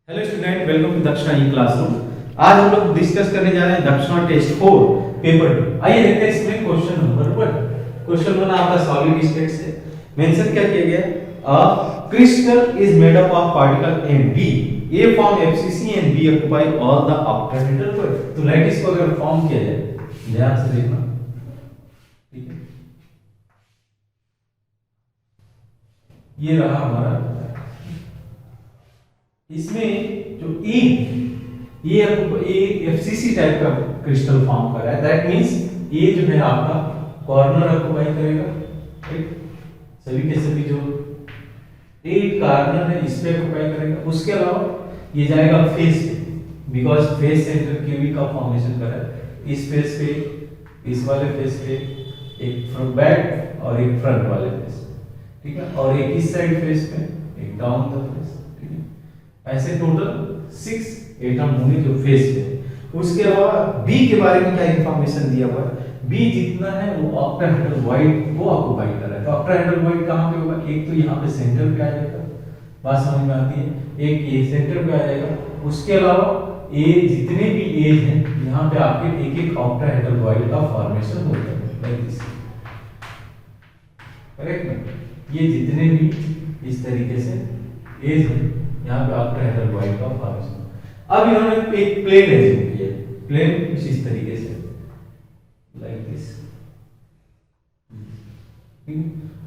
Hello student, welcome to दक्षिणा ई classroom. आज हम लोग डिस्कस करने जा रहे हैं दक्षिणा टेस्ट 4 पेपर 2। आइए देखते हैं इसमें क्वेश्चन नंबर 1। क्वेश्चन 1 आपका सॉलिड स्टेट से मेंशन क्या किया गया? A crystal is made up of particle and B, A form FCC and B occupy all the octahedral core. तो लैटिस को अगर फॉर्म किया जाए, ध्यान से देखना, ठीक है, ये रहा हमारा। इसमें जो ये एफसीसी टाइप का क्रिस्टल फॉर्म कर रहा है, दैट मींस ये जो है आपका कॉर्नर ऑक्यूपाई करेगा, ठीक, सभी के सभी जो 8 कॉर्नर है इस पे ऑक्यूपाई करेगा। उसके अलावा ये जाएगा फेस पे, बिकॉज फेस सेंटर क्यूबी का फॉर्मेशन कर रहा है। इस फेस पे, इस वाले फेस पे, एक फ्रंट बैक और एक फ्रंट वाले फेस, ठीक है, और एक इस साइड फेस पे, एक डाउन द फेस, ठीक है। ऐसे टोटल 6 एटम होंगे जो फेस पे। उसके अलावा बी के बारे में क्या इंफॉर्मेशन दिया हुआ है? बी जितना है वो ऑक्टाहेड्रल वाइड वो ऑक्यूपाई कर रहा है। तो ऑक्टाहेड्रल वाइड कहां पे होगा? एक तो यहाँ पे सेंटर पे आ जाएगा, बात समझ में आती है, एक ये सेंटर पे आ जाएगा। उसके अलावा ए जितने भी एज हैं यहाँ पे आपके एक एक ऑक्टाहेड्रल वाइड का फॉर्मेशन होता है, लाइक दिस, करेक्ट ना? ये जितने भी इस तरीके से एज है यहाँ पे ऑक्टाहेड्रल वाइड का फॉर्मेशन। अब इन्होंने एक प्लेन एज्यूम किया, प्लेन कुछ इस तरीके से, लाइक दिस।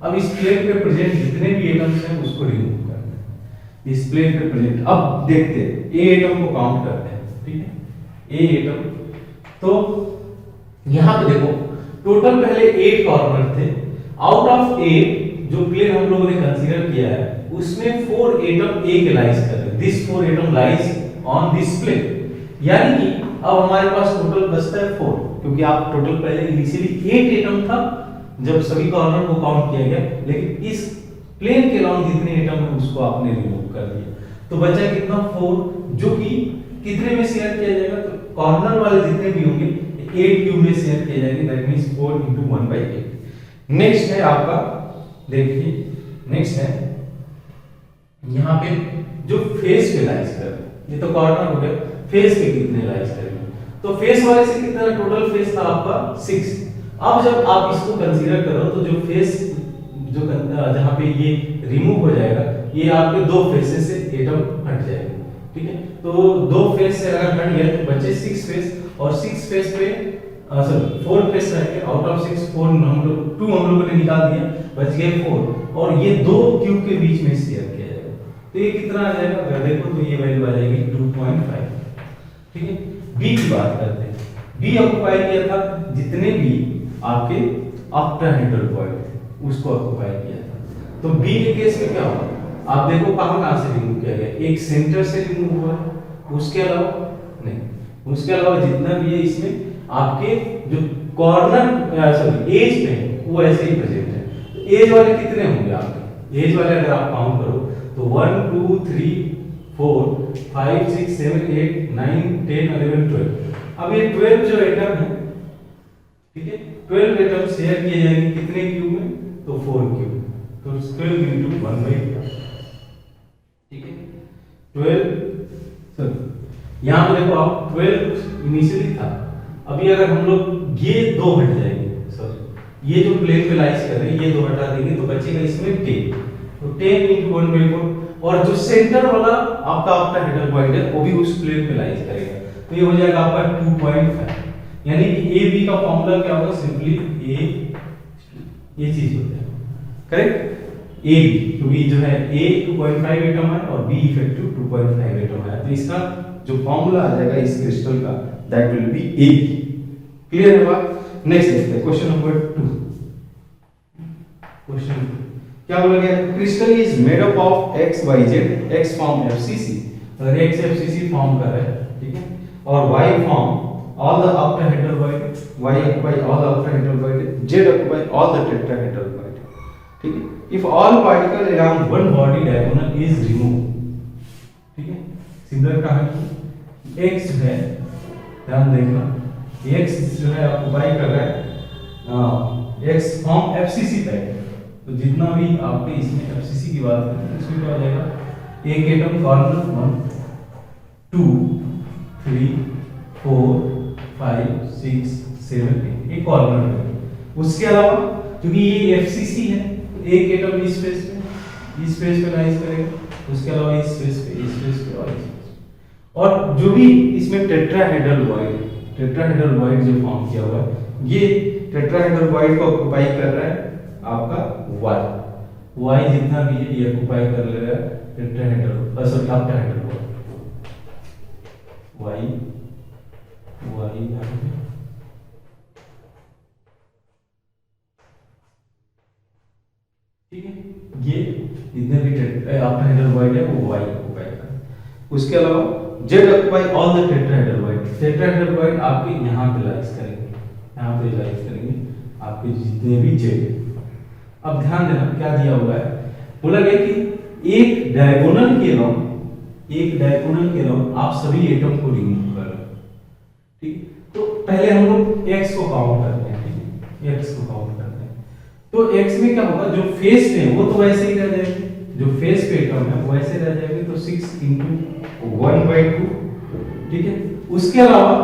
अब इस प्लेन पे प्रेजेंट जितने भी एटम्स हैं उसको रिमूव करना है इस प्लेन पे प्रेजेंट। अब देखते हैं ए एटम को काउंट करते हैं, ठीक है, ए एटम। तो यहां पे देखो टोटल पहले 8 कॉर्नर थे। आउट ऑफ 8 जो प्लेन हम लोगों ने कंसीडर किया है उसमें 4 एटम ए के लाइज कर रहे हैं। This 4 atom lies on this plane, यानी कि अब हमारे पास टोटल बचता है 4, क्योंकि आप टोटल पहले इनिशियली 8 एटम था जब सभी कॉर्नर को काउंट किया गया, लेकिन इस प्लेन के अलावा जितने एटम है उसको आपने रिमूव कर दिया। तो बचा कितना? 4, जो कि कितने में शेयर किया जाएगा? तो कॉर्नर वाले जितने भी होंगे 8 क्यूब में शेयर किए जाएंगे, दैट मींस 4 × 1/8। नेक्स्ट है आपका, देखिए नेक्स्ट है यहाँ पे जो फेस पे लाइज कर रहे हैं, ये तो कॉर्नर हो गया, फेस पे कितने लाइज करेंगे? तो फेस वाले से कितना टोटल फेस था आपका 6। अब जब आप इसको कंसीडर करो तो जो फेस जो जहां पे ये रिमूव हो जाएगा, ये आपके 2 फेसेस से एटम हट जाएंगे, ठीक है। तो 2 फेस से अगर हट गया तो बचे 6 फेस, और 6 फेस पे सॉरी 4 फेस रहेंगे। आउट ऑफ 6 4 हम लोग 2 हम लोगों ने निकाल दिया, बच गए 4, और ये 2 क्यूब के बीच में शेयर किया जाएगा। तो ये कितना आ जाएगा? अगर देखो तो ये वैल्यू आ जाएगी 2.5, ठीक है। बी की बात करते हैं। बी ऑक्यूपाई किया था जितने भी आपके ऑक्टाहेड्रल वाइड थे उसको ऑक्यूपाई किया था। तो बी के केस में क्या होगा? आप देखो कहां से रिमूव किया गया, एक सेंटर से रिमूव हुआ है, उसके अलावा नहीं, उसके अलावा जितना भी है इसमें आपके जो कॉर्नर सॉरी एज पे वो ऐसे ही प्रेजेंट है। तो एज वाले कितने होंगे आपके? एज वाले अगर आप काउंट करो तो 1 2 3 4 5 6 7 8 9 10 11 12। अब ये 12 जो एटम है, ठीक है, 12 एटम शेयर किए जाएंगे कितने क्यूब में? तो 4 क्यूब। तो 12 × 1/4, ठीक है। 12 सर यहां पे देखो आप 12 इनिशियली था, अभी अगर हम लोग ये 2 हट जाएंगे, सॉरी ये जो प्लेन पे लाइज कर रहे हैं ये 2 हटा देंगे तो बचेगा इसमें 10। तो 10 × 1/4, और जो सेंटर वाला आपका ऑक्टाहेड्रल वाइड है वो भी उस प्लेन पे लाइज करेगा, तो ये हो जाएगा आपका 2.5। यानी कि ए बी का फॉर्मूला क्या होगा? सिंपली ए, ये चीज होता है, करेक्ट, ए बी, क्योंकि जो है ए 2.5 एटम है और बी इफेक्टिव 2.5 एटम है। तो इसका जो फॉर्मूला आ जाएगा इस क्रिस्टल का, that will be A B. Clear है बात? नेक्स्ट देखते हैं क्वेश्चन नंबर 2। क्वेश्चन क्या बोला गया? Crystal is made up of X Y Z, X form FCC, अगर एक्स एफसीसी फॉर्म कर रहा है, ठीक है, और Y form all the octahedral void, y occupy all the octahedral void, z occupy all the tetrahedral void, ठीक है। if all particle along one body diagonal is removed, ठीक है, सिमिलर कहानी x जो है, ध्यान देखना, x जो है ऑक्यूपाई कर रहा है x फॉर्म एफसीसी पे, तो जितना भी आपके इसमें एफसीसी की बात करें उसमें क्या हो जाएगा? एक एटम कॉर्नर 1 2 3 4 5 6 7 8 एक कॉर्नर पे। उसके अलावा क्योंकि ये एफसीसी है तो एक एटम इस स्पेस पे लाइज करेगा, उसके अलावा इस स्पेस पे और इस स्पेस पे। और जो भी इसमें टेट्राहेड्रल वॉइड जो फॉर्म किया हुआ है, ये टेट्राहेड्रल वॉइड को ऑक्युपाई कर रहा है आपका y जितना भी है ये ऑक्युपाई कर ले रहा है tetrahedral sorry octahedral void y यहाँ पे ठीक है, ये जितने भी ऑक्टाहेड्रल वॉइड है वो y ऑक्युपाई कर रहा है। उसके अलावा z occupy all the tetrahedral void आपके यहाँ पे लाइज करेंगे आपके जितने भी z। अब ध्यान देना क्या दिया हुआ है, बोला गया कि एक डायगोनल के अराउंड आप सभी एटम को रिमूव कर रहे हो। ठीक, तो पहले हम लोग x को काउंट करते हैं। ठीक है, x को काउंट करते हैं तो x में क्या होगा, जो फेस पे वो तो वैसे ही रह जाएगी, जो फेस पे एटम है वो वैसे रह जाएगी, तो 6 × 1/2। ठीक है, उसके अलावा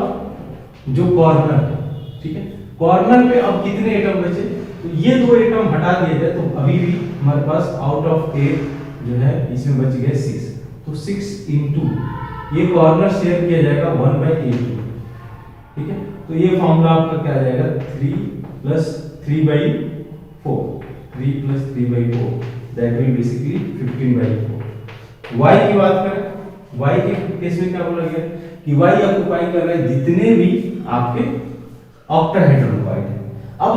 जो कॉर्नर है, ठीक है, कॉर्नर पे अब कितने एटम बचे, तो ये दो एटम हटा दिए जाए तो अभी भी हमारे पास आउट ऑफ 8 जो है इसमें बच गए 6, तो 6 × ये कॉर्नर शेयर किया जाएगा 1/8। ठीक है, तो ये फॉर्मूला आपका क्या आ जाएगा 3 + 3/4 दैट विल बेसिकली 15/4। y की बात करें, y के केस में क्या बोला गया कि y ऑक्युपाई कर रहा है जितने भी आपके ऑक्टाहेड्रल वॉइड है। अब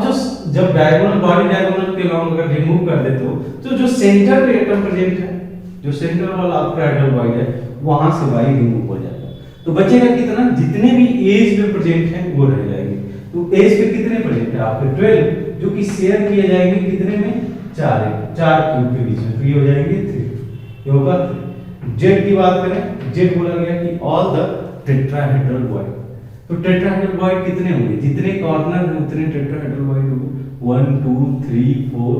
जब डायगोनल के लॉन्ग अगर रिमूव कर देते हो तो जो सेंटर पे एटम प्रेजेंट है, जो सेंटर वाला ऑक्टाहेड्रल वॉइड है, वहां से y रिमूव हो जाएगा, तो बचेगा कितना, जितने भी एज पे प्रेजेंट है वो रह जाएंगे। तो एज पे कितने प्रेजेंट है आपके 12, जो कि शेयर किए जाएंगे कितने में, 4 क्यूब के बीच में, तो ये हो जाएंगे 3, ये होगा। जेड की बात करें, जेड बोला गया कि ऑल द टेट्राहेड्रल वॉइड, तो टेट्राहेड्रल वॉइड कितने होंगे, जितने कॉर्नर हैं उतने टेट्राहेड्रल वॉइड होंगे। 1 2 3 4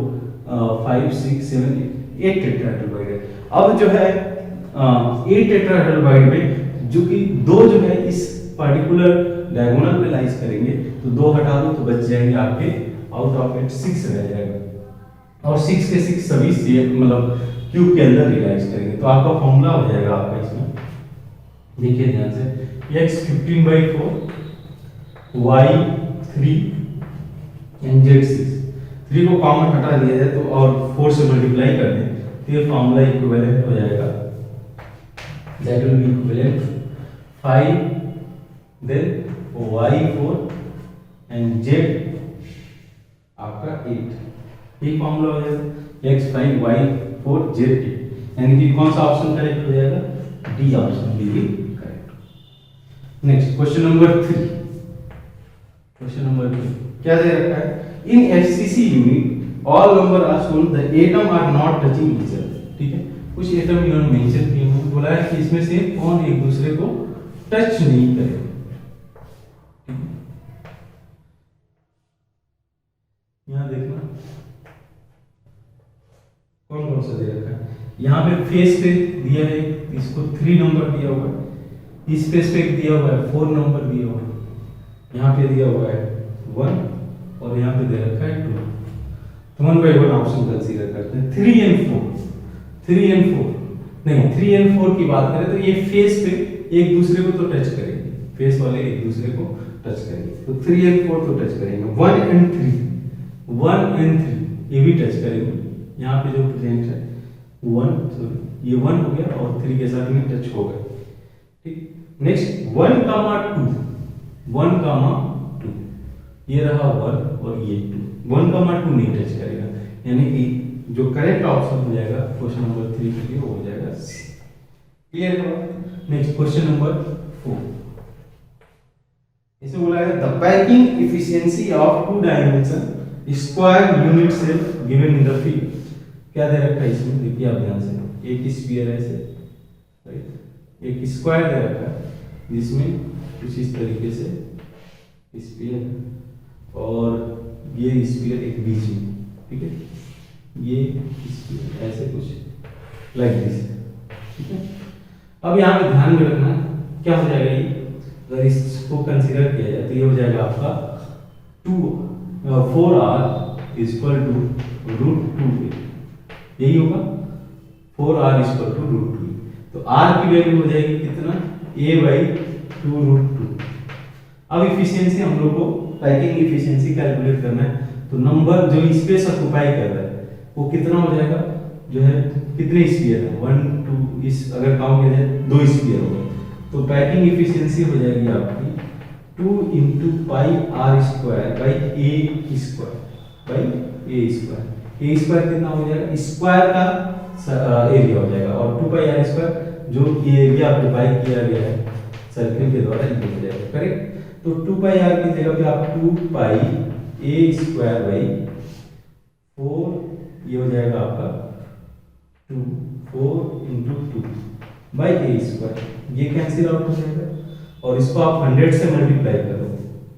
5 6 7 8 टेट्राहेड्रल वॉइड है। अब जो है 8 टेट्राहेड्रल वॉइड में जो कि दो जो है इस पर्टिकुलर डायगोनल पे लाइज करेंगे, तो 2 हटा दो तो बच जाएंगे आपके आउट ऑफ 8 6 रह जाएगा, और 6 के 6 सभी मतलब क्यूब के अंदर रियलाइज करेंगे, तो आपका फॉर्मूला हो जाएगा आपका इसमें, देखिए ध्यान से, x 15/4 y 3 एंड z 6। 3 को कॉमन हटा दिया जाए तो और 4 से मल्टीप्लाई कर दें तो ये फॉर्मूला इक्विवेलेंट हो जाएगा, that will be equivalent 5 then y 4 and z आपका 8। ये फॉर्मूला हो जाएगा x 5 y 4 z 8, यानी कि कौन सा ऑप्शन करेक्ट हो जाएगा, D option B correct. Next question number 3, क्या दे रखा है, in FCC unit all number are shown, the atom are not touching each other. ठीक है, कुछ एटम इन्होंने मेंशन किए हैं, बोला है कि इसमें से कौन एक दूसरे को टच नहीं करेगा। यहाँ देखना कौन कौन सा दे रखा है, यहाँ पे फेस पे दिया है, इसको 3 नंबर दिया हुआ है, इस पेज पे दिया हुआ है 4 नंबर दिया हुआ है, यहाँ पे दिया हुआ है 1 और यहाँ पे दे रखा है 2, तो 1/1 ऑप्शन कंसीडर करते हैं। 3 and 4 नहीं, 3 and 4 की बात करें तो ये फेस पे एक दूसरे को तो टच करेंगे, फेस वाले एक दूसरे को टच करेंगे, तो 3 and 4 तो टच करेंगे। 1 and 3 ये भी टच करेंगे, यहाँ पे जो प्रेजेंट है 1 सॉरी ये 1 हो गया और 3 के साथ में टच हो गए। ठीक, नेक्स्ट 1, 2 ये रहा 1 और ये 2, 1, 2 नहीं टच करेगा, यानी कि जो करेक्ट ऑप्शन हो जाएगा क्वेश्चन नंबर 3 के लिए वो हो जाएगा सी। क्लियर है? नेक्स्ट क्वेश्चन नंबर 4, इसे बोला है the packing efficiency of 2 dimension square unit cell given in the figure. क्या दे रखा है इसमें, देखिए आप ध्यान से, एक स्फीयर ऐसे राइट, एक स्क्वायर दे रखा है जिसमें कुछ इस तरीके से स्फीयर और ये स्फीयर एक बीच में, ठीक है, ये स्फीयर ऐसे कुछ लाइक दिस, ठीक है। अब यहाँ पे ध्यान में रखना क्या हो जाएगा ये, अगर इसको कंसीडर किया जाए तो ये हो जाएगा आपका 4r equal to root 2a, यही होगा 4r इक्वल टू रूट 2। तो r की वैल्यू हो जाएगी कितना, a बाई 2 रूट 2। अब इफिशियंसी हम लोग को पैकिंग इफिशियंसी कैलकुलेट करना है, तो नंबर जो स्पेस ऑक्युपाई कर रहा है वो कितना हो जाएगा, जो है कितने स्फीयर है 1 2, इस अगर काउंट किया जाए 2 स्फीयर होगा, तो पैकिंग इफिशियंसी हो जाएगी आपकी 2 into pi r square by a square by a square. A square कितना हो जाएगा, स्क्वायर का एरिया हो जाएगा, और 2 पाई आर स्क्वायर जो एरिया ऑक्युपाई किया गया है सर्किल के द्वारा ये हो जाएगा, करेक्ट। तो 2 पाई आर की जगह पे आप 2 पाई ए स्क्वायर बाई 4, ये हो जाएगा आपका 4 इंटू 2 बाई ए स्क्वायर, ये कैंसिल आउट हो जाएगा, और इसको आप 100 से मल्टीप्लाई करो,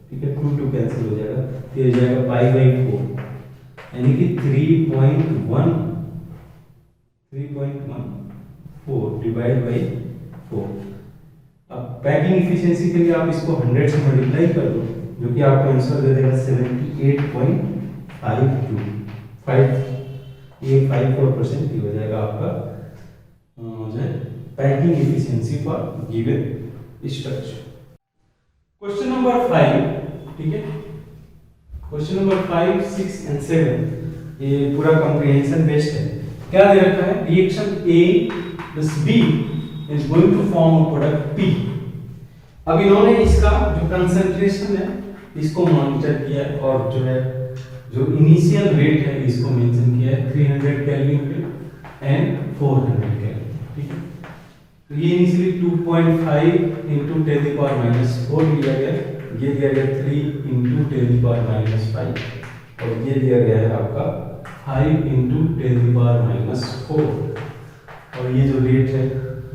ठीक है, 2 2 कैंसिल हो जाएगा, तो ये हो जाएगा पाई बाई 4, यानी कि 3.14 डिवाइड बाई 4। अब पैकिंग इफिशियंसी के लिए आप इसको 100 से मल्टीप्लाई कर दो, जो कि आपको आंसर दे देगा 78.54%। ये हो जाएगा आपका जो है packing efficiency for given structure. Question number 5, ठीक है, क्वेश्चन नंबर 5 6 एंड 7 ये पूरा कंप्रीहेंशन बेस्ड है। क्या दे रखा है, reaction A plus B is going to form a product P। अब इन्होंने इसका जो कंसंट्रेशन है इसको मॉनिटर किया है, और जो है जो इनिशियल रेट है इसको मेंशन किया है 300 केल्विन पे एंड 400 केल्विन, ठीक है। तो ये initially 2.5 into 10 the power minus 4 दिया गया है, ये दिया गया 3 into 10 the power minus 5, और ये दिया गया है आपका 5 into 10 the power minus 4, और ये जो रेट है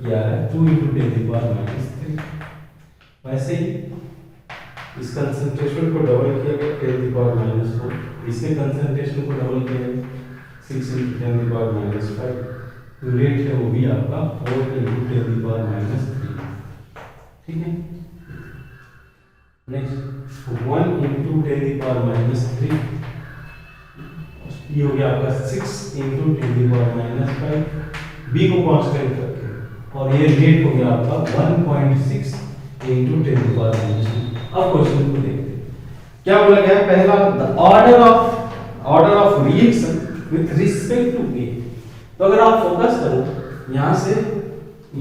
ये आ रहा है 2 into 10 the power minus 3। वैसे ही इस कंसंट्रेशन को डबल किया गया 10 the power minus 4, इसके कंसंट्रेशन को डबल किया गया 6 into 10 the power minus 5, तो रेट है वो भी आपका 4 into 10 the power minus 3, ठीक है। Next 1 into 10 the power minus 3, ये हो गया आपका 6 into 10 the power minus 5, b को कांस्टेंट रखें, और ये रेट हो गया आपका 1.6 into 10 the power minus 2। अब क्वेश्चन को देखते हैं, क्या बोला गया है, पहला the order of reaction with respect to A. तो अगर आप फोकस करो यहां से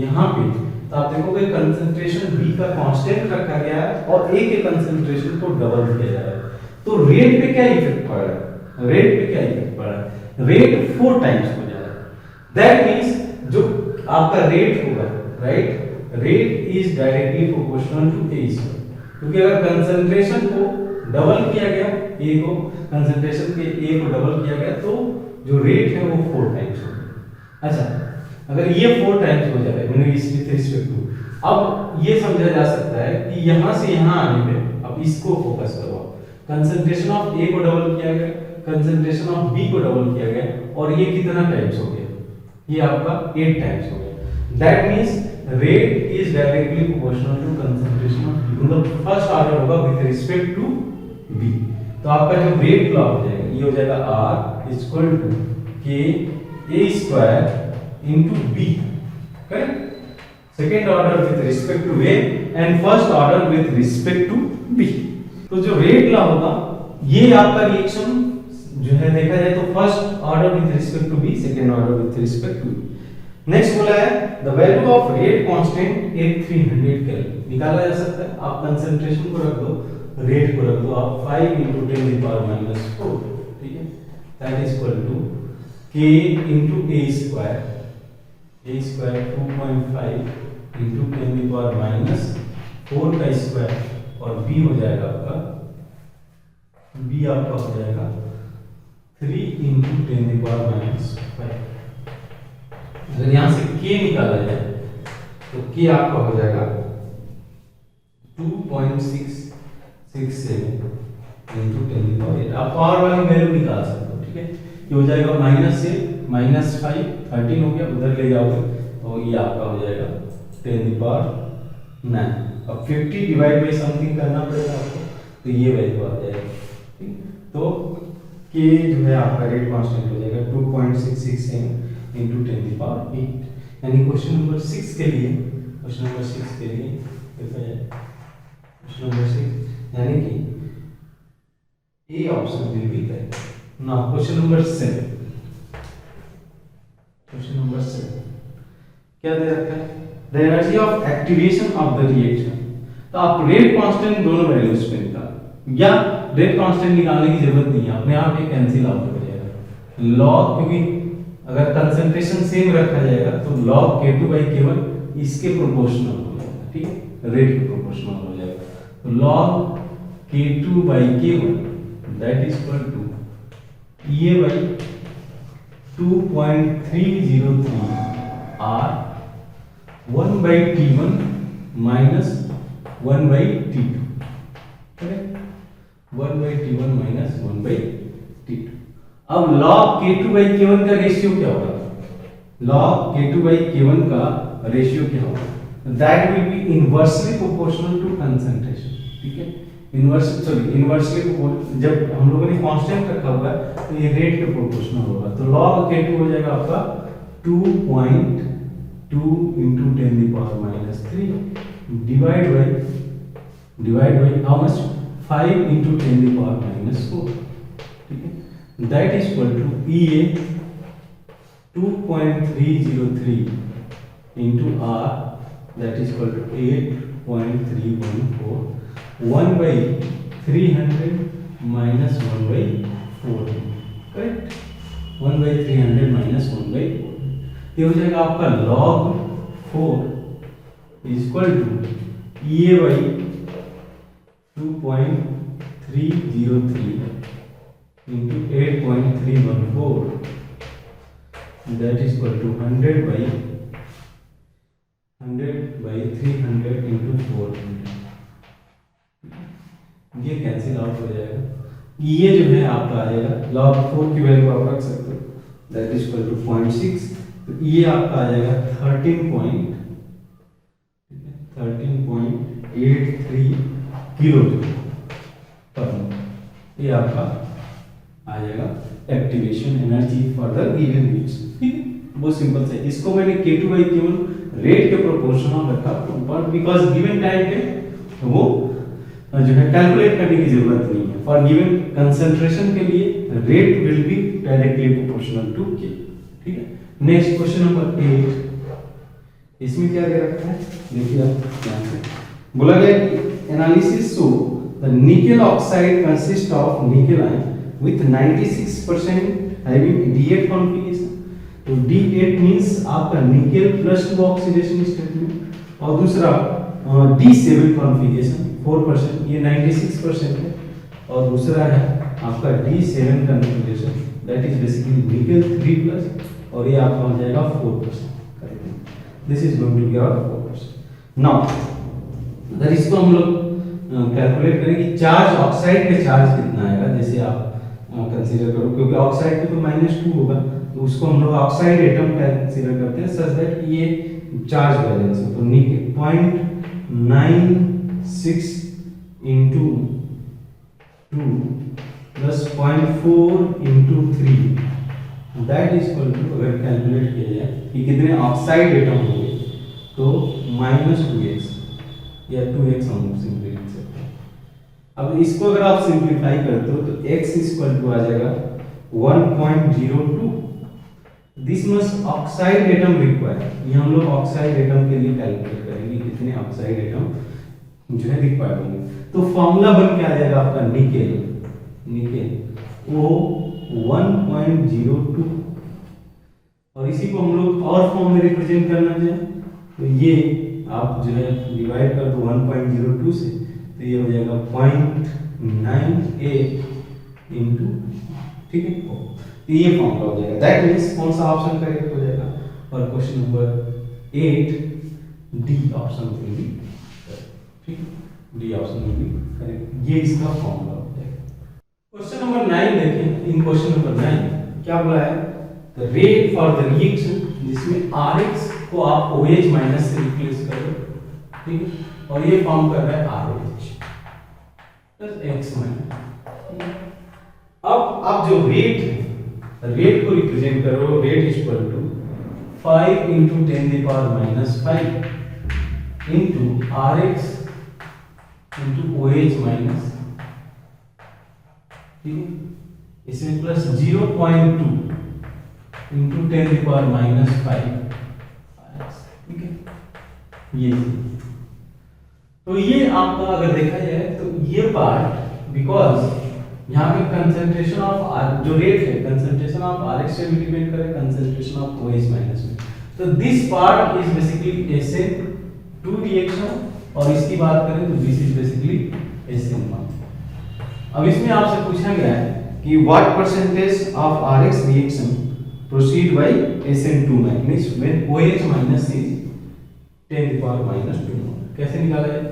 यहां पे, तो आप देखोगे कंसंट्रेशन B का कांस्टेंट रखा गया है और A के कंसंट्रेशन को डबल किया जा रहा है, तो रेट पे क्या इफेक्ट पड़ रहा है, रेट पे क्या इफेक्ट पड़ रहा है, रेट 4 टाइम्स हो जा रहा है। दैट मींस जो आपका रेट होगा, right, rate is directly proportional to A square, क्योंकि अगर कंसंट्रेशन को डबल किया गया, A को कंसंट्रेशन के A को डबल किया गया, तो जो रेट है वो 4 टाइम्स होगा। अच्छा, अगर ये 4 टाइम्स हो जाए रिस्पेक्ट टू, अब ये समझा जा सकता है कि यहां से यहां आने पे, अब इसको फोकस करो, कंसंट्रेशन ऑफ A को डबल किया गया, कंसंट्रेशन ऑफ B को डबल किया गया, और ये कितना टाइम्स हो गया, ये आपका 8 टाइम्स हो गया। That means rate is directly proportional to concentration of B, मतलब फर्स्ट ऑर्डर होगा विद रिस्पेक्ट टू B। तो आपका जो रेट लॉ हो जाएगा, ये हो जाएगा R equal to K A square into B, correct. Second order with respect to A and first order with respect to B। तो जो रेट लॉ होगा, ये आपका रिएक्शन जो है देखा जाए तो first order with respect to B, second order with respect to B। Next बोला है the value of rate constant at 300 kelvin, निकाला जा सकता है। आप कंसंट्रेशन को रख दो, रेट को रख दो आप 5 into 10 the power minus 4, ठीक है, that is equal to K into A square 2.5 into 10 the power minus 4 का स्क्वायर, और B हो जाएगा आपका, B आपका हो जाएगा 3 into 10 the power minus 5। अगर यहां से K निकाला जाए तो K आपका हो जाएगा 2.667 into 10 the power 8। आप पावर वाली वैल्यू निकाल सकते हो, ठीक है। ये हो जाएगा माइनस से -5 13 हो गया, उधर ले जाओगे तो ये आपका हो जाएगा 10 the power 9। अब 50 डिवाइड बाई समथिंग करना पड़ेगा आपको, तो ये वैल्यू आ जाएगा। ठीक, तो के जो है आपका रेट कांस्टेंट हो जाएगा 2.667 into 10⁸, यानी क्वेश्चन नंबर 6 के लिए देखा जाए क्वेश्चन नंबर 6 यानी कि A option will be correct. Now question number 7 क्या दे रखा है, the energy of activation of the reaction. तो आप रेट कांस्टेंट दोनों वैल्यूज पे निकाल, या रेट कांस्टेंट निकालने की जरूरत नहीं है, अपने आप ये कैंसिल आउट हो जाएगा। लॉग, क्योंकि अगर कंसंट्रेशन सेम रखा जाएगा तो log K2/K1 इसके प्रोपोर्शनल हो जाएगा। ठीक है, रेट के प्रोपोर्शनल हो जाएगा। तो log K2/K1 that is equal to EA/2.303 R 1/T1 minus 1/T2, correct, 1/T1 minus 1/T2। अब log K2/K1 का रेशियो क्या होगा, log K2/K1 का रेशियो क्या होगा, that will be inversely proportional to concentration. ठीक है, इनवर्सली जब हम लोगों ने कांस्टेंट रखा हुआ है तो ये रेट के प्रोपोर्शनल होगा। तो log K2 हो जाएगा आपका 2.2 into 10⁻³ divide by how much, 5 into 10⁻⁴। ठीक है, that is equal to EA 2.303 into R, that is equal to 8.314 1/300 minus 1/4, correct, 1/300 minus 1/4। ये हो जाएगा आपका log 4 is equal to EA/2.303 into 8.314, that is equal to 100/300 into 400। ये cancel out हो जाएगा। ये जो है आपका आ जाएगा, log 4 की वैल्यू आप रख सकते हो, that is equal to 0.6। तो ये आपका आ जाएगा 13.83 किलो पर मोल। ये आपका आ जाएगा activation energy for the given reaction. ठीक है, बहुत सिंपल से। इसको मैंने K2/K1 रेट के प्रोपोर्शनल रखा, बट बिकॉज गिवन टाइम पे वो जो है कैलकुलेट करने की जरूरत नहीं है। फॉर गिवन कंसंट्रेशन के लिए rate will be directly proportional to K। ठीक है, नेक्स्ट क्वेश्चन नंबर 8, इसमें क्या दे रखा है, देखिए आप ध्यान से। बोला गया कि analysis show the nickel oxide consist of nickel ion with 96% having D8 configuration। तो D8 means आपका निकेल प्लस 2 ऑक्सीडेशन स्टेट में, और दूसरा D7 कॉन्फ़िगरेशन 4%, ये 96% है, और दूसरा है आपका D7 configuration that is basically nickel 3+, और ये आपका हो जाएगा 4%। This is going to be our 4%। Now अगर इसको हम लोग कैलकुलेट करें कि चार्ज ऑक्साइड पे चार्ज कितना आएगा, जैसे आप कंसीडर करो, क्योंकि ऑक्साइड पे तो -2 होगा, तो उसको हम लोग ऑक्साइड एटम कंसीडर करते हैं सच दैट ये चार्ज बैलेंस है। तो nickel 0.96 into 2 plus 0.4 into 3, that is equal to, अगर कैलकुलेट किया जाए कि कितने ऑक्साइड एटम होंगे, तो -2x या 2x हम सिंपली लिख सकते हैं। अब इसको अगर आप सिंप्लीफाई करते हो तो x इक्वल टू आ जाएगा 1.02। This must oxide atom required, ये हम लोग ऑक्साइड एटम के लिए कैलकुलेट करेंगे कितने ऑक्साइड एटम जो है रिक्वायर्ड होंगे। तो फॉर्मूला बन के आ जाएगा आपका निकेल वो 1.02, और इसी को हम लोग और फॉर्म में रिप्रेजेंट करना चाहें तो ये आप जो है डिवाइड कर दो 1.02 से, तो ये हो जाएगा 0.98 इंटू, ठीक है, तो ये फॉर्मूला हो जाएगा। दैट मींस कौन सा ऑप्शन करेक्ट हो जाएगा, और question number 8 D option will be correct. ठीक, D option will be correct, ये इसका फॉर्मूला हो जाएगा। क्वेश्चन नंबर 9 देखें। इन क्वेश्चन नंबर 9 क्या बोला है, the rate for the reaction जिसमें Rx को आप OH माइनस से रिप्लेस करो। ठीक है, और ये फॉर्म कर रहा है RH प्लस एक्स माइनस। अब आप जो रेट है, रेट को रिप्रेजेंट करो, rate is equal to 5 into 10⁻⁻5 into RX into OH minus, ठीक है, इसमें प्लस 0.2 इंटू 10⁻⁻5, ठीक है, ये। तो ये आपका अगर देखा जाए तो ये पार्ट, बिकॉज यहाँ पे कंसंट्रेशन ऑफ जो रेट है, कंसंट्रेशन ऑफ RX से भी डिपेंड करे कंसंट्रेशन ऑफ OH माइनस में, तो this part is basically SN2 reaction, और इसकी बात करें तो दिस इज बेसिकली SN1। अब इसमें आपसे पूछा गया है कि what percentage of RX reaction proceed bye SN2 means when OH minus is 10⁻²। कैसे निकाला जाए?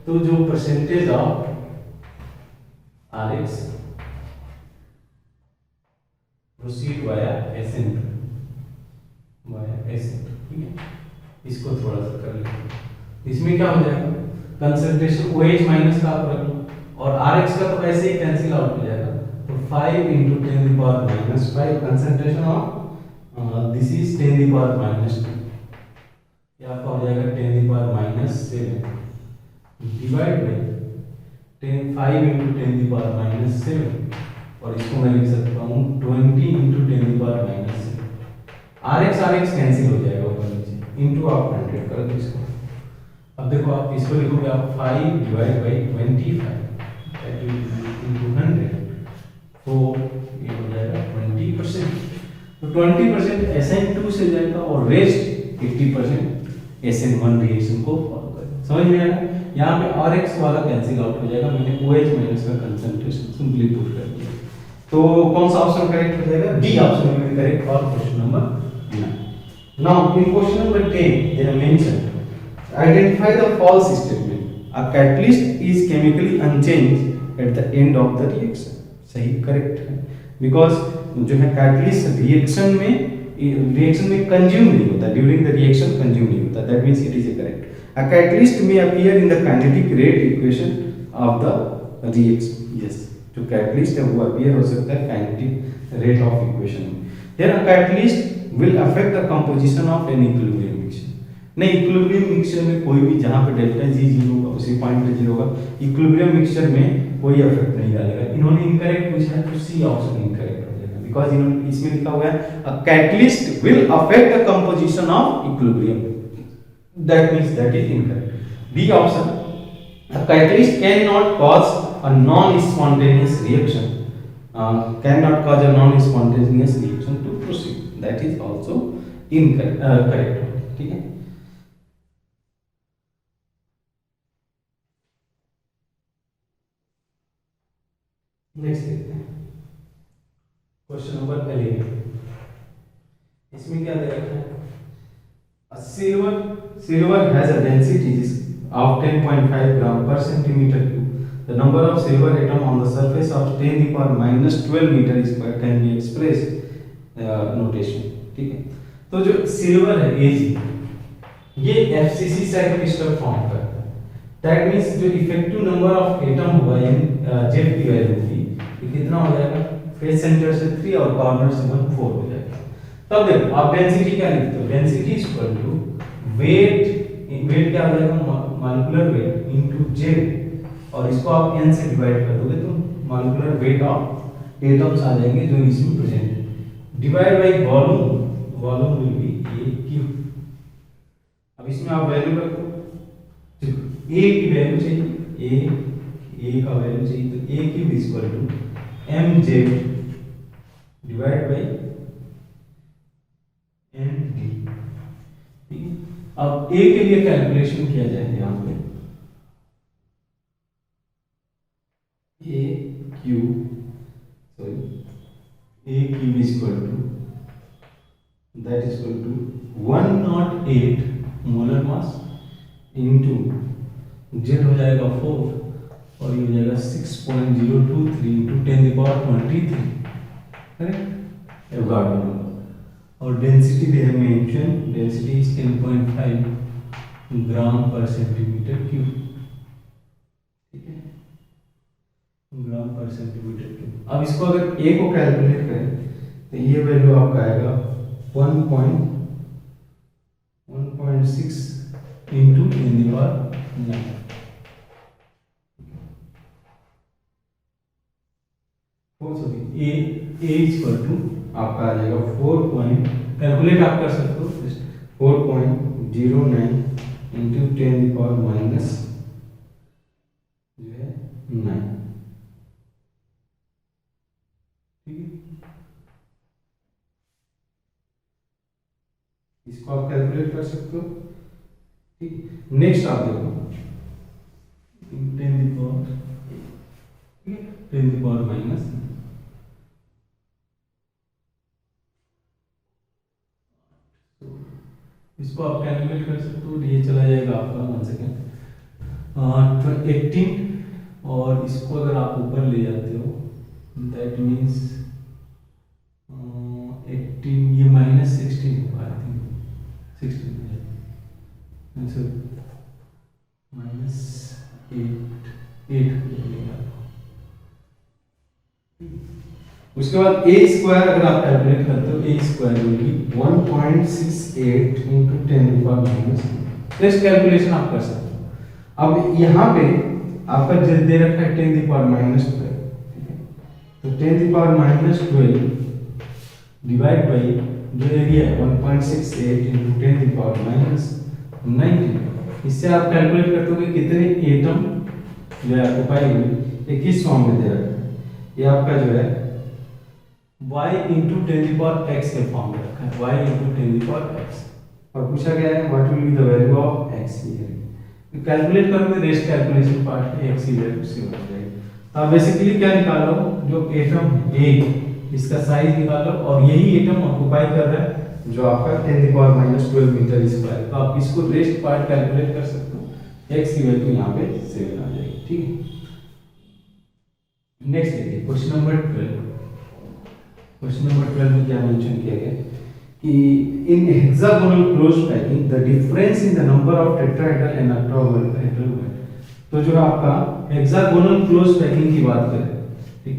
तो जो percentage of RX proceed via SN2, ठीक है, इसको थोड़ा सा कर लेते। इसमें क्या हो जाएगा, कंसंट्रेशन OH माइनस का आप रख लो, और RX का तो ऐसे ही कैंसिल आउट हो जाएगा, तो 5 into 10⁻⁻5 concentration of this is 10⁻², या आपका हो जाएगा 10⁻⁷ डिवाइड बाय 5 इंटू 10⁻⁷, और इसको मैं लिख सकता हूँ 20 इंटू 10⁻⁷। RX कैंसिल हो जाएगा ऊपर नीचे, इंटू आप 100 कर दो इसको। अब देखो आप इसको लिखोगे आप 5 डिवाइड बाय 25 इंटू 100, तो ये हो जाएगा 20%। तो 20% SN2 से जाएगा और रेस्ट 80% SN1 रिएक्शन को फॉलो करेगा। समझ में आया? यहाँ पे RX वाला कैंसिल आउट हो जाएगा, मैंने OH माइनस का कंसंट्रेशन सिंपली पुट कर दिया। तो कौन सा ऑप्शन करेक्ट हो जाएगा? D option will be correct for question number 9. Now in question number 10 they have mentioned identify the false statement. A catalyst is chemically unchanged at the end of the reaction. सही correct है, because जो है catalyst reaction में consume नहीं होता, during the reaction consume नहीं होता, that means it is correct. A catalyst may appear in the kinetic rate equation of the reaction. Yes, जो कैटलिस्ट है वो अपीयर हो सकता है काइनेटिक रेट ऑफ इक्वेशन में। Then a catalyst will affect the composition of an equilibrium mixture. नहीं, equilibrium mixture में कोई भी जहां पे डेल्टा G 0 होगा उसी पॉइंट पे 0 होगा, इक्विलिब्रियम मिक्सचर में कोई इफेक्ट नहीं डालेगा। इन्होंने इनकरेक्ट पूछा है तो सी ऑप्शन इनकरेक्ट हो जाएगा, बिकॉज़ इन्होंने इसमें लिखा हुआ है a catalyst will affect the composition of equilibrium, that means that is incorrect. B option, a catalyst can not cause a non spontaneous reaction, can not cause a non spontaneous reaction to proceed, that is also incorrect, correct. ठीक है, next देखते हैं question number 11। इसमें क्या दे रखा है? silver has a density of 10.5 gram per centimeter cube. The number of silver atom on the surface of 10⁻⁻12 meter square can be expressed notation। ठीक है, तो जो सिल्वर है Ag ये FCC साइड क्रिस्टल फॉर्म करता है, दैट मींस जो effective number of atom होगा जेड की वैल्यू की कितना हो जाएगा? फेस सेंटर से 3 और कॉर्नर से 1 4 हो जाएगा। तब देखो आप डेंसिटी क्या लिखते हो? Density is equal to weight क्या हो जाएगा? मॉलिक्यूलर वेट इनटू जेड, और इसको आप n से डिवाइड कर दोगे तो मॉलिक्यूलर वेट ऑफ एटम्स आ जाएंगे जो इसमें प्रेजेंट है, divide by volume will be AQ। अब इसमें आप वैल्यू रखो, A की वैल्यू चाहिए, A का वैल्यू चाहिए, तो AQ is equal to mz divide by nd। ठीक है, अब A के लिए कैलकुलेशन किया जाए यहाँ पे, AQ is equal to that is equal to 108 molar mass into z हो जाएगा 4 और ये हो जाएगा 6.023 इंटू 10⁻23, करेक्ट, एवोगाड्रो नंबर। और डेंसिटी भी है मेंशन, डेंसिटी इज 10.5 ग्राम पर सेंटीमीटर क्यूब, ठीक है, ग्राम पर सेंटीमीटर क्यूब। अब इसको अगर ए को कैलकुलेट करें तो ये वैल्यू आपका आएगा 1.6 इंटू 10⁹। ए इक्वल टू आपका आ जाएगा 4 पॉइंट, कैलकुलेट आप कर सकते हो, 4.09 इंटू 10⁻⁹ जो है 9, ठीक है। इसको आप कैलकुलेट कर सकते हो, ठीक। नेक्स्ट आप देखो 10⁻⁻, इसको आप कैलकुलेट कर सकते हो, ये चला जाएगा आपका 1 सेकेंड 18, और इसको अगर आप ऊपर ले जाते हो दैट मीन्स 18, ये -16 होगा, आई थिंक 16 आंसर -8 उसके बाद ए स्क्वायर अगर आप कैलकुलेट करते हो, A square will be 1.68 into 10⁻⁻। Next calculation आप कर सकते हो। अब यहाँ पे आपका जो दे रखा है 10⁻12, ठीक है, तो 10⁻12 डिवाइड बाई जो एरिया है 1.68 इंटू 10⁻⁹, इससे आप कैलकुलेट करते हो कि कितने एटम जो है आपको पाएंगे, ये किस फॉर्म में दे रखा है, ये आपका जो है y इंटू 10⁻x के फॉर्म में रखा है, y इंटू 10⁻x, और पूछा गया है what will be the value of x here. तो कैलकुलेट करोगे रेस्ट कैलकुलेशन पार्ट है, x की वैल्यू से हो जाएगी। तो आप बेसिकली क्या निकालो, जो एटम a इसका साइज निकालो, और यही एटम ऑक्युपाई कर रहा है जो आपका 10⁻12 मीटर स्क्वायर। तो आप इसको रेस्ट पार्ट कैलकुलेट कर सकते हो, x की वैल्यू यहाँ पे 7 आ जाएगी, ठीक है। नेक्स्ट देखिए क्वेश्चन नंबर 12। क्वेश्चन नंबर 12 में क्या मेंशन किया गया कि in hexagonal closed packing the difference in the number of tetrahedral and octahedral, तो जो आपका हेक्सागोनल क्लोज्ड पैकिंग की बात करें, ठीक,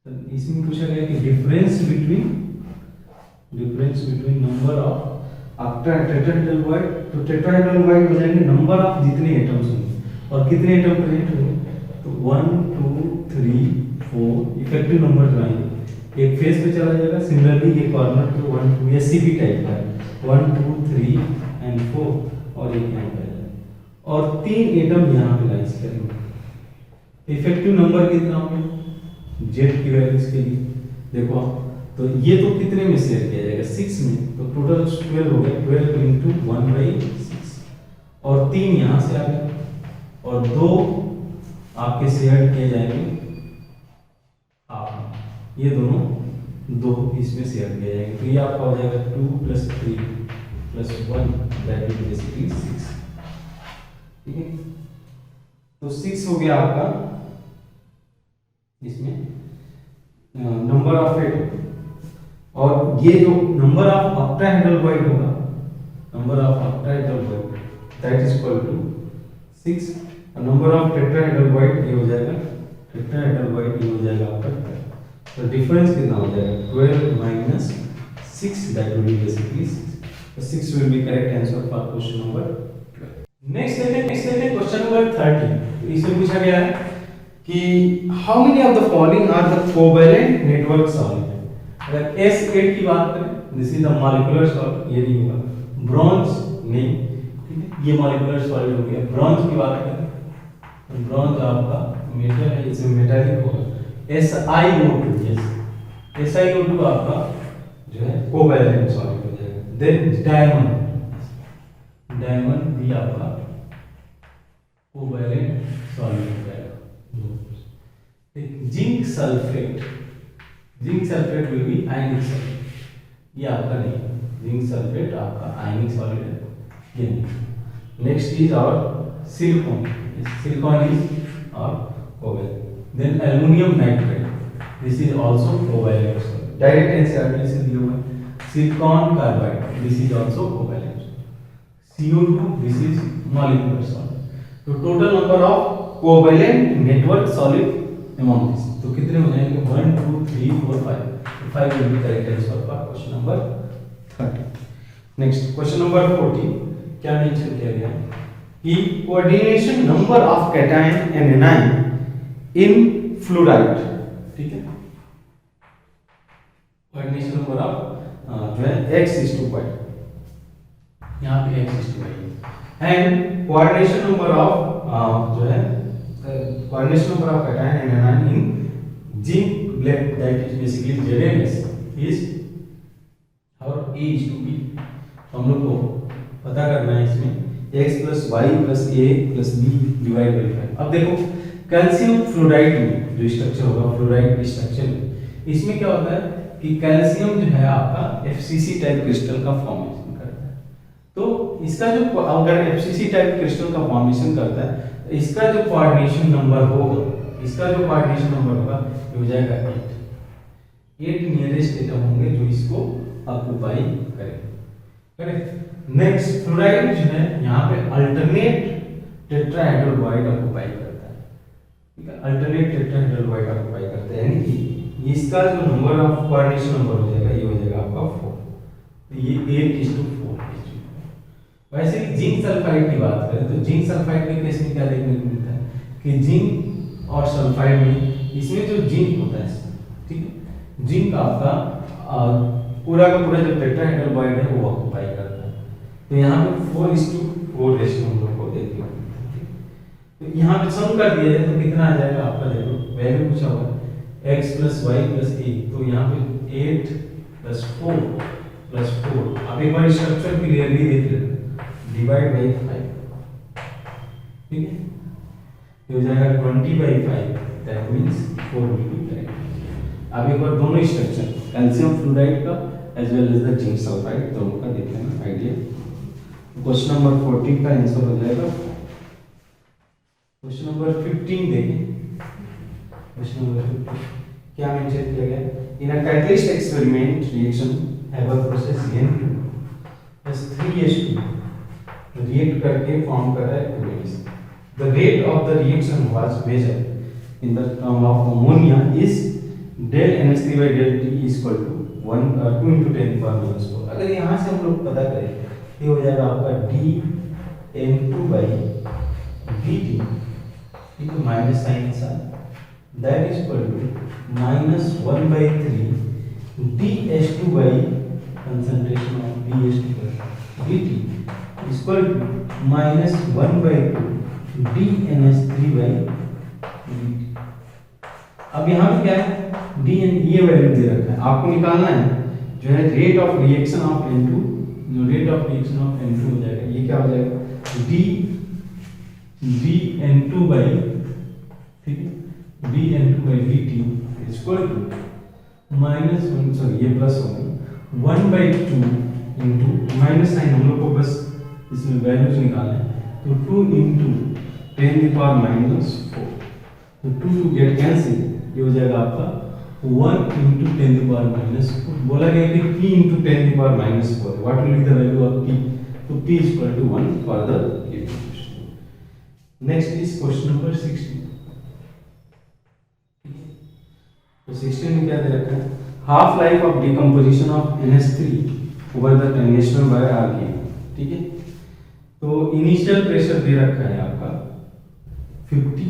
तो इसमें पूछा गया कि difference between number of after tetrahedral void, तो टेट्राहेड्रल वाइड हो जाएंगे नंबर ऑफ जितने एटम्स होंगे और कितने एटम प्रेजेंट होंगे, तो 1 2 3 4 इफेक्टिव नंबर जो आएंगे एक फेस पे चला जाएगा। सिमिलरली ये कॉर्नर पे 1 2 ये सीपी टाइप का है, 1 2 3 एंड 4, और एक यहाँ पे आएगा, और 3 एटम यहाँ पे लाइज करेंगे। इफेक्टिव नंबर कितना होगा जेड की वैल्यूज के लिए देखो आप, तो ये तो कितने में शेयर किया जाएगा 6 में, तो टोटल 12 हो गया, 12 इंटू 1/6, और 3 यहाँ से आ गए, और 2 आपके शेयर किए जाएंगे आप, ये दोनों 2 इसमें शेयर किया जाएगा, तो ये आपका हो जाएगा 2 + 3 + 1 दैट इज बेसिकली 6, ठीक है। तो 6 हो गया आपका इसमें नंबर ऑफ एटम, और ये जो नंबर ऑफ ऑक्टाहेड्रल वाइड होगा, number of octahedral void that is equal to 6, और नंबर ऑफ टेट्राहेड्रल वाइड ये हो जाएगा, टेट्राहेड्रल वाइड ये हो जाएगा आपका, तो डिफरेंस कितना हो जाएगा 12 - 6 दैट विल बी बेसिकली 6, तो 6 will be correct answer for question number 12। Next देखते हैं क्वेश्चन नंबर 13। इसमें पूछा गया है कि how many of the following are the covalent network solid. अगर S8 की बात करें, this is the molecular solid, ये नहीं होगा, ब्रॉन्ज नहीं, ठीक है, ये मॉलिक्यूलर सॉलिड हो गया। ब्रॉन्ज की बात करें, ब्रॉन्ज आपका मेटल है, इसमें मेटालिक होगा, SiO2, यस, SiO2 आपका जो है कोवैलेंट सॉलिड हो जाएगा। देन डायमंड भी आपका कोवैलेंट सॉलिड हो जाएगा। Zinc sulphate will be ionic solid, ये आपका नहीं, जिंक सल्फेट आपका आयनिक सॉलिड है, ये नहीं। Next is our silicon is our covalent. Then aluminium nitrate, this is also covalent solid, direct NCERT से दिया हुआ है। Silicon carbide, this is also covalent. CO2, this is molecular solid. तो total number of covalent network solid among this, तो कितने हो जाएंगे 1 2 3 4 5, 5 will be correct answer for question number 30. Next question number 40 क्या मेंशन किया गया कि coordination number of cation and anion in fluoride, ठीक है, कोऑर्डिनेशन नंबर ऑफ जो है x/y, यहाँ पे x/y and coordination number of जो है coordination number of cation and anion in zinc blende, that is basically ZnS is और A/B, हम लोग को पता करना है इसमें x + y + a + b divide by 5। अब देखो कैल्शियम फ्लोराइड में जो स्ट्रक्चर होगा, फ्लोराइड स्ट्रक्चर में, इसमें क्या होता है कि कैल्शियम जो है आपका FCC टाइप क्रिस्टल का फॉर्मेशन करता है। तो इसका जो अगर FCC टाइप क्रिस्टल का फॉर्मेशन करता है तो इसका जो कोऑर्डिनेशन नंबर होगा, इसका जो कोऑर्डिनेशन नंबर होगा ये हो जाएगा 8 नियरेस्ट एटम होंगे जो इसको ऑक्युपाई करेंगे, करेक्ट। नेक्स्ट फ्लोराइड जो है यहाँ पे अल्टरनेट टेट्राहेड्रल बॉइड ऑक्युपाई करता है, ठीक है, अल्टरनेट टेट्राहेड्रल बॉइड ऑक्युपाई करता है, यानी कि इसका जो नंबर ऑफ कोऑर्डिनेशन नंबर हो जाएगा ये हो जाएगा आपका 4, तो ये 8:4। वैसे ही जिंक सल्फाइड की बात करें तो जिंक सल्फाइड के केस में क्या देखने को मिलता है कि जिंक और सल्फाइड में इसमें जो जिंक होता है, ठीक है, जिंक आपका पूरा का पूरा जो टेट्राहेड्रल बॉइड है वो ऑक्युपाई करता है, तो यहाँ पे 4:4 रेशियो हम लोग को देखने को मिलता है। तो यहाँ पे सम कर दिया जाए तो कितना आ जाएगा आपका, देखो वैल्यू पूछा हुआ है x + y + a, तो यहाँ पे 8 + 4 + 4, अब एक बार स्ट्रक्चर क्लियरली देख लेते हैं, डिवाइड बाय 5, ठीक है, ये हो जाएगा 20/5, that means 4 will be correct। अब एक बार दोनों स्ट्रक्चर कैल्शियम फ्लोराइड का as well as the zinc sulphide दोनों का देख लेना आइडिया। क्वेश्चन नंबर 14 का आंसर हो जाएगा। क्वेश्चन नंबर 15 देखें। क्वेश्चन नंबर 15 क्या मेंशन किया गया, in a catalyst experiment reaction have a process N2 + 3H2 react करके फॉर्म कर रहा है equilibrium. The rate of the reaction was measured in the term of ammonia is del NH3/del T = 1 2 × 10⁻⁴। अगर यहाँ से हम लोग पता करें ये हो जाएगा आपका dN2/dt, ठीक है, माइनस साइन के साथ, that is equal to -1/3 dH2 by concentration of dH2/dt is equal to -1/2 dNH3/dt। अब यहाँ पे क्या है, dN ये वैल्यू दे रखा है, आपको निकालना है जो है rate of reaction of N2, जो rate of reaction of N2 हो जाएगा, ये क्या हो जाएगा dN2 by, ठीक है, dN2/dt is equal to -1, sorry ये प्लस हो गया 1/2 इंटू माइनस साइन हम लोग को बस इसमें वैल्यूज निकालना है, तो 2 × 10⁻⁴, तो 2 गेट कैंसिल, ये हो जाएगा आपका 1 × 10⁻⁴। बोला गया कि p × 10⁻⁴, what will be the value of p, तो p = 1 for the given question. Next is question number 16। तो 16 में क्या दे रखा है, half life of decomposition of NH3 over the tungsten wire are given, ठीक है। तो इनिशियल प्रेशर दे रखा है आपका 50,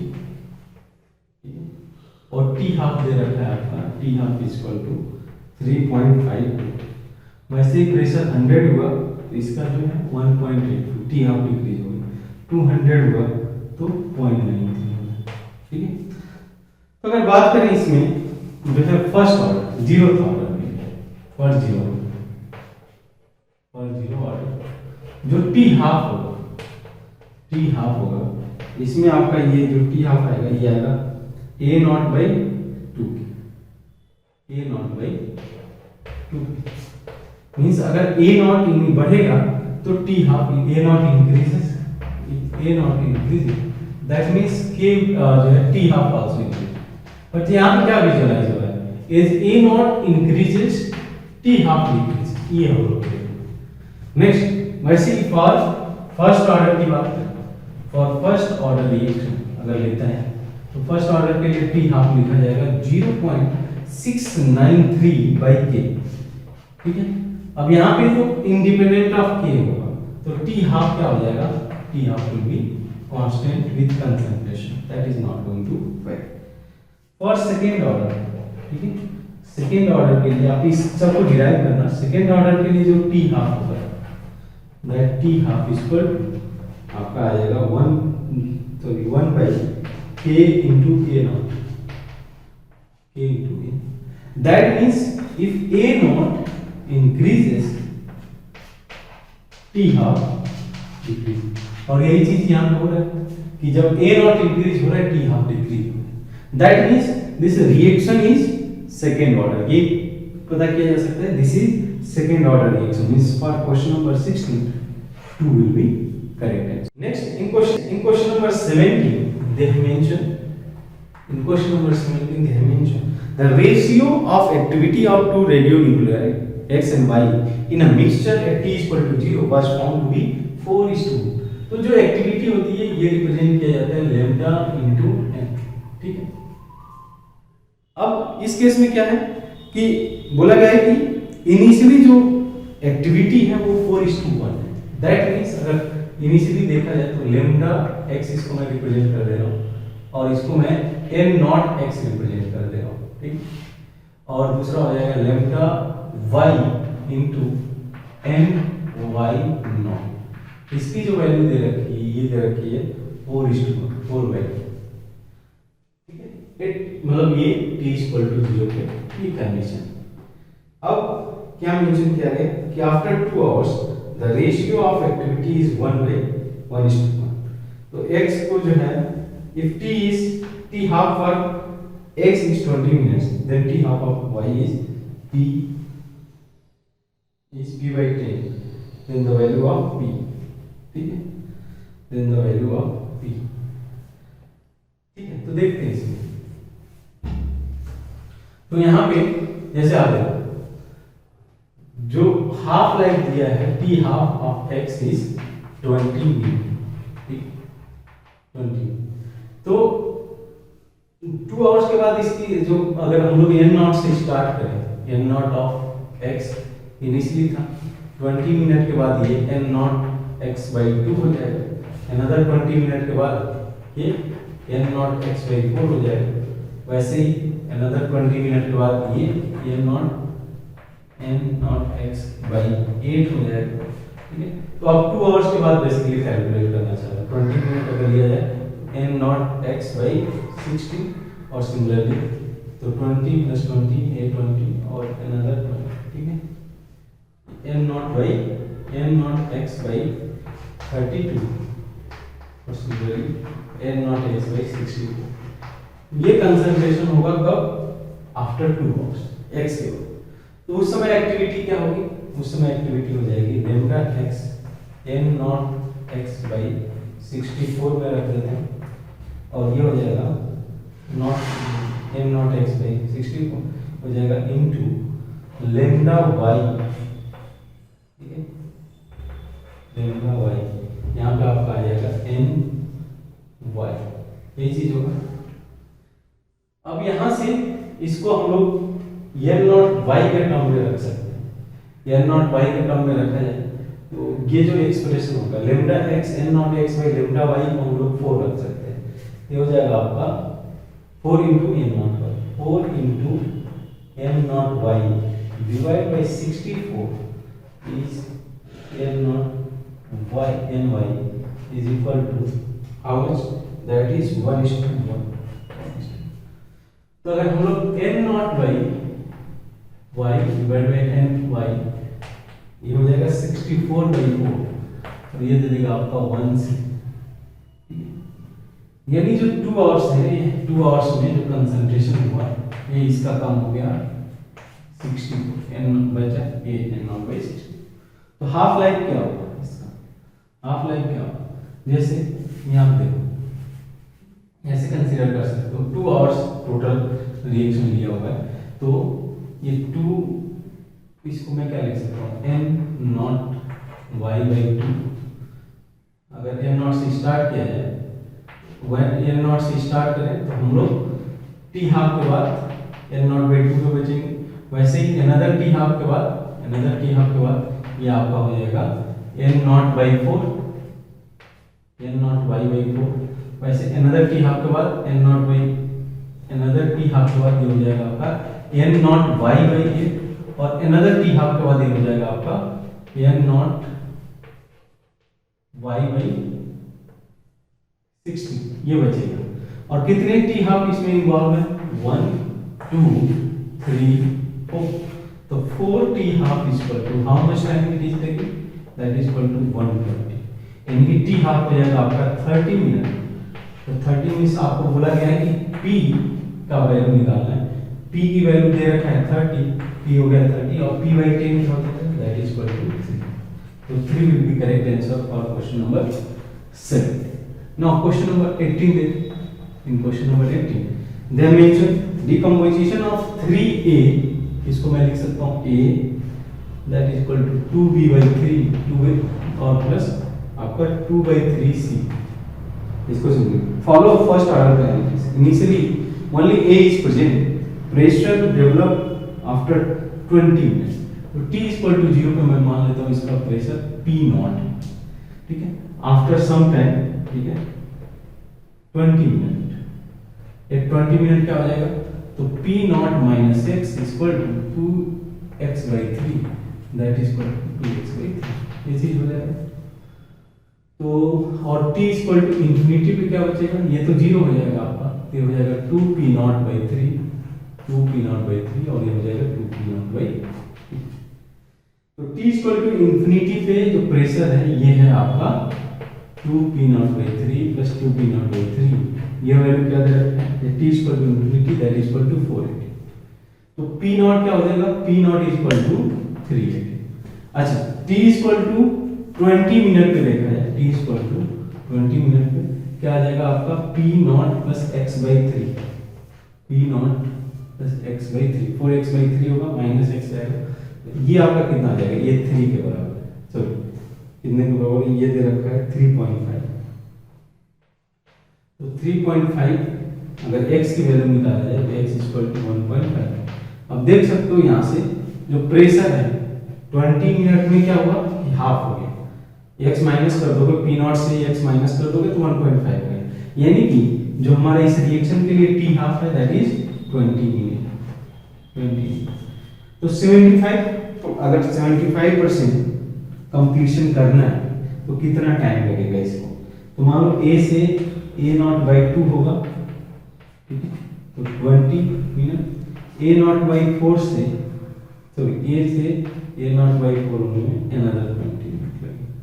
और T हाफ दे रखा है आपका, T हाफ = 3.5। वैसे ही प्रेशर 100 हुआ तो इसका जो है 1.8, T हाफ डिक्रीज होगी, 200 हुआ तो 0.93 होगा, ठीक है। तो अगर बात करें इसमें जो है फर्स्ट ऑर्डर 0th ऑर्डर में, फर्स्ट 0 ऑर्डर जो T हाफ होगा, इसमें आपका ये जो T हाफ आएगा ये आएगा A0/2, A0/2 मींस अगर A0 बढ़ेगा तो T half A0 increases, that means K जो है T half also increase. But यहाँ पे क्या विजुअलाइज हो रहा है, as A0 increases T half decrease, ये हम लोग करेंगे। नेक्स्ट वैसे ही फॉर फर्स्ट ऑर्डर की बात करें, फॉर फर्स्ट ऑर्डर रिएक्शन अगर लेता है तो फर्स्ट ऑर्डर के लिए टी हाफ लिखा जाएगा 0.693 बाई के, ठीक है। अब यहाँ पे तो इंडिपेंडेंट ऑफ के होगा, तो टी हाफ क्या हो जाएगा, T half will be constant with concentration, that is not going to vary. For second order, ठीक है, सेकेंड ऑर्डर के लिए आप इस सबको डिराइव करना, सेकेंड ऑर्डर के लिए जो टी हाफ होगा that T half is equal आपका आ जाएगा 1 बाई के इंटू ए नॉट, के into A, that means if A not increases T half decrease, और यही चीज यहाँ पे हो रहा है कि जब ए नॉट इंक्रीज हो रहा है टी हाफ डिक्रीज हो रहा है, that means this reaction is second order, ये पता किया जा सकता है, this is second order reaction, means for question number 16 2 will be correct answer. Next, in question number 17 they have mentioned, in question number 17 they have mentioned the ratio of activity of two radionuclei x and y in a mixture at t is equal to 0 was found to be 4:2। तो जो activity होती है ये represent किया जाता है lambda into n, ठीक है। अब इस केस में क्या है कि बोला गया है कि इनिशियली जो एक्टिविटी है वो 4:1 है, दैट मींस अगर इनिशियली देखा जाए तो लैम्डा x इसको मैं रिप्रेजेंट कर दे रहा हूँ और इसको मैं n नॉट x रिप्रेजेंट कर दे रहा हूँ, ठीक। और दूसरा हो जाएगा lambda y into n y not, इसकी जो वैल्यू दे रखी है ये दे रखी है 4:4 वैल्यू, ठीक है। मतलब ये t इक्वल टू 0 पे ये कंडीशन। अब क्या मेंशन किया गया कि after 2 hours the ratio of activity is 1:1:1, तो x को जो है if t half for x is 20 minutes then t half of y is p by 10, then the value of p, ठीक है, then the value of p, ठीक है। तो देखते हैं इसमें, तो यहाँ पे जैसे आ गया जो हाफ लाइफ दिया है T half of x is 20 minute, ठीक, 20। तो 2 आवर्स के बाद इसकी जो अगर हम लोग n नॉट से स्टार्ट करें, n not of x initially था 20 मिनट के बाद ये n नॉट x by 2 हो जाएगा, अनदर 20 मिनट के बाद ये n नॉट x by 4 हो जाएगा, वैसे ही अनदर 20 मिनट के बाद ये n नॉट x by 8 हो जाएगा, ठीक है। तो अब 2 आवर्स के बाद बेसिकली कैलकुलेट करना चाहिए, 20 मिनट अगर लिया जाए n नॉट x by 60 और सिमिलरली तो 20 + 20 ये 20 और अनदर 20, ठीक है, n नॉट x by 32 और similarly n not x by 62। ये कंसंट्रेशन होगा कब, आफ्टर 2 आवर्स x के बाद। तो उस समय एक्टिविटी क्या होगी, उस समय एक्टिविटी हो जाएगी lambda x n not x by 64 में रख देते हैं और ये हो जाएगा not n not x by 64 हो जाएगा इनटू लैम्डा y, ठीक है, लैम्डा y यहाँ पे आपका आ जाएगा n y, ये चीज होगा। अब यहाँ से इसको हम लोग n नॉट y के टर्म में रख सकते हैं, n नॉट y के टर्म में रखा जाए तो ये जो एक्सप्रेशन होगा lambda x n not x by lambda y को हम लोग 4 रख सकते हैं, ये हो जाएगा आपका 4 into n not y, 4 into n not y divide by 64 is n not y n y is equal to how much, that is 1:1। तो अगर हम लोग n not y divide by n y ये हो जाएगा 64/4 और ये दे देगा आपका 1 से, यानी जो 2 आवर्स है 2 आवर्स में जो कंसंट्रेशन हुआ ये इसका कम हो गया 64, n बचा ये n नॉट बाय 60। तो हाफ लाइफ क्या होगा इसका, हाफ लाइफ क्या होगा, जैसे यहाँ पे देखो ऐसे कंसीडर कर सकते हो 2 आवर्स टोटल रिएक्शन लिया हुआ है, तो ये 2 इसको मैं क्या लिख सकता हूँ n नॉट y by 2 अगर एन नॉट से स्टार्ट किया जाए, when एन नॉट से स्टार्ट करें तो हम लोग टी हाफ के बाद एन नॉट बाई 2 पे बचेंगे। वैसे ही अनदर टी हाफ के बाद ये आपका हो जाएगा N naught by 4, N naught by 4। वैसे अनदर टी हाफ के बाद N naught by, another T half के बाद ये हो जाएगा आपका एन नॉट वाई बाई 8, और अनदर टी हाफ के बाद ये हो जाएगा आपका एन नॉट वाई बाई 60, ये बचेगा। और कितने टी हाफ इसमें इन्वॉल्व है? 1 2 3 4। तो 4 T half is equal to how much time it is taking? That is equal to 120, यानी कि टी हाफ हो जाएगा आपका 30 मिनट। तो 30 मिनट आपको बोला गया है कि पी का वैल्यू निकालना है। पी की वैल्यू दे रखा है 30, पी हो गया 30, और पी बाई 10 क्या होता है? That is equal to 3। तो 3 will be correct answer for question number 7। Now question number 18 in question number 18 they have mentioned decomposition of 3a, इसको मैं लिख सकता हूँ a that is equal to 2b by 3 2b और plus आपका 2 by 3c। इसको सुनिए, follow first order analysis। Initially only a is present, pressure develop after 20 minutes। तो t is equal to 0 पे मैं मान लेता हूँ इसका प्रेशर p नॉट, ठीक है। आफ्टर सम टाइम, ठीक है, 20 मिनट, एक 20 मिनट क्या हो जाएगा? तो P naught minus x equal to 2x by 3, that is equal to 2x by 3, ये चीज हो जाएगा। तो और t इक्वल टू इंफिनिटी पे क्या बचेगा? ये तो 0 हो जाएगा आपका, ये हो जाएगा 2p naught by 3, 2p naught by 3, और ये हो जाएगा 2p नॉट बाई 3। तो t इक्वल टू इंफिनिटी पे जो प्रेशर है ये है आपका 2p naught by 3 plus 2p naught by 3। ये वैल्यू क्या दे रखा है? t equal to infinity that is equal to 480। तो p नॉट क्या हो जाएगा? p naught is equal to 380। अच्छा, t इक्वल टू 20 मिनट पे देखा जाए, t इक्वल टू 20 मिनट पे क्या आ जाएगा आपका? p not plus x by 3, p not plus x by 3, 4x by 3 होगा माइनस x आएगा। ये आपका कितना आ जाएगा? ये 3 के बराबर है, सॉरी कितने के बराबर? ये दे रखा है 3.5। तो 3.5 अगर x की वैल्यू निकाला जाए तो x इक्वल टू 1.5। अब देख सकते हो यहाँ से जो प्रेशर है 20 मिनट में क्या हुआ? हाफ हो गया। x माइनस कर दोगे, p नॉट से x माइनस कर दोगे तो 1.5 है, यानी कि जो हमारा इस रिएक्शन के लिए t हाफ है दैट इज 20 मिनट। 20 तो 75, अगर 75% कंप्लीशन करना है तो कितना टाइम लगेगा इसको? तो मान लो a से a नॉट बाई 2 होगा, ठीक है, तो 20 मिनट। a नॉट बाई 4 से, सॉरी a से a नॉट बाई 4 होने में अनदर 20 मिनट लगेगा,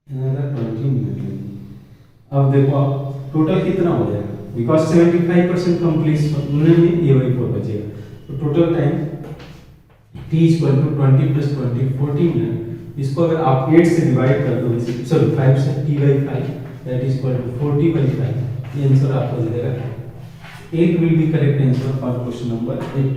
अनदर 20 मिनट लगेगा। अब देखो आप टोटल कितना हो जाएगा, बिकॉज 75% कंप्लीशन होने में a बाई 4 बचेगा। तो total time t equal to 20 plus 20 40 minute. इसको अगर आप 8 से डिवाइड कर दो, सॉरी 5 से, t by 5 that is equal to 40 by 5, ये आंसर आपको दे देगा 8 will be correct answer for question number 8।